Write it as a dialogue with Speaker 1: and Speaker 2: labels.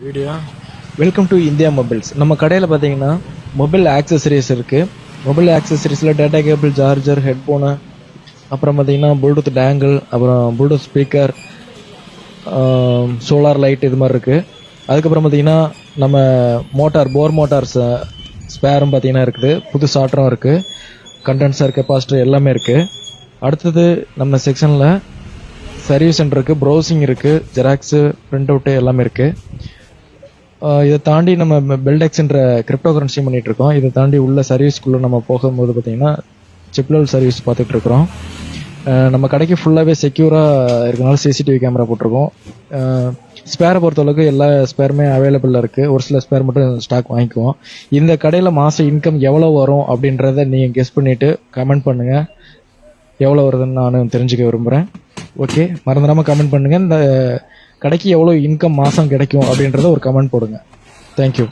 Speaker 1: Video welcome to India mobiles. நம்ம கடையில் பார்த்தீங்கன்னா மொபைல் ஆக்சசரிஸ் இருக்குது. மொபைல் ஆக்சசரிஸில் டேட்டா கேபிள், சார்ஜர், ஹெட்ஃபோனு, அப்புறம் பார்த்தீங்கன்னா ப்ளூடூத் டேங்கிள், அப்புறம் ப்ளூடூத் ஸ்பீக்கர், சோலார் லைட், இது மாதிரி இருக்குது. அதுக்கப்புறம் பார்த்தீங்கன்னா நம்ம போர் மோட்டார்ஸ் ஸ்பேரும் பார்த்தீங்கன்னா இருக்குது. புது சாட்டரும் இருக்குது. கண்டென்சர், கெப்பாசிட்டர் எல்லாமே இருக்குது. அடுத்தது நம்ம செக்ஷனில் சர்வீஸ் சென்டர் இருக்குது, ப்ரௌசிங் இருக்குது, ஜெராக்ஸு, பிரிண்ட் அவுட்டு எல்லாமே இருக்குது. இதை தாண்டி நம்ம பெல்டெக்ஸ்ன்ற கிரிப்டோ கரன்சி பண்ணிட்டு இருக்கோம். இதை தாண்டி உள்ள சர்வீஸ்க்குள்ளே நம்ம போகும்போது பார்த்தீங்கன்னா சிப் லெவல் சர்வீஸ் பார்த்துட்டு இருக்கிறோம். நம்ம கடைக்கு ஃபுல்லாகவே செக்யூராக இருக்கனால சிசிடிவி கேமரா போட்டிருக்கோம். ஸ்பேரை பொறுத்தளவுக்கு எல்லா ஸ்பேருமே அவைலபிளாக இருக்குது. ஒரு சில ஸ்பேர் மட்டும் ஸ்டாக் வாங்கிக்குவோம். இந்த கடையில் மாதம் இன்கம் எவ்வளோ வரும் அப்படின்றத நீங்கள் கெஸ் பண்ணிவிட்டு கமெண்ட் பண்ணுங்கள். எவ்வளோ வருதுன்னு நானும் தெரிஞ்சுக்க விரும்புகிறேன். ஓகே, மறந்துடாமல் கமெண்ட் பண்ணுங்கள். இந்த கடைக்கு எவ்வளோ இன்கம் மாதம் கிடைக்கும் அப்படின்றத ஒரு கமெண்ட் போடுங்க. தேங்க்யூ.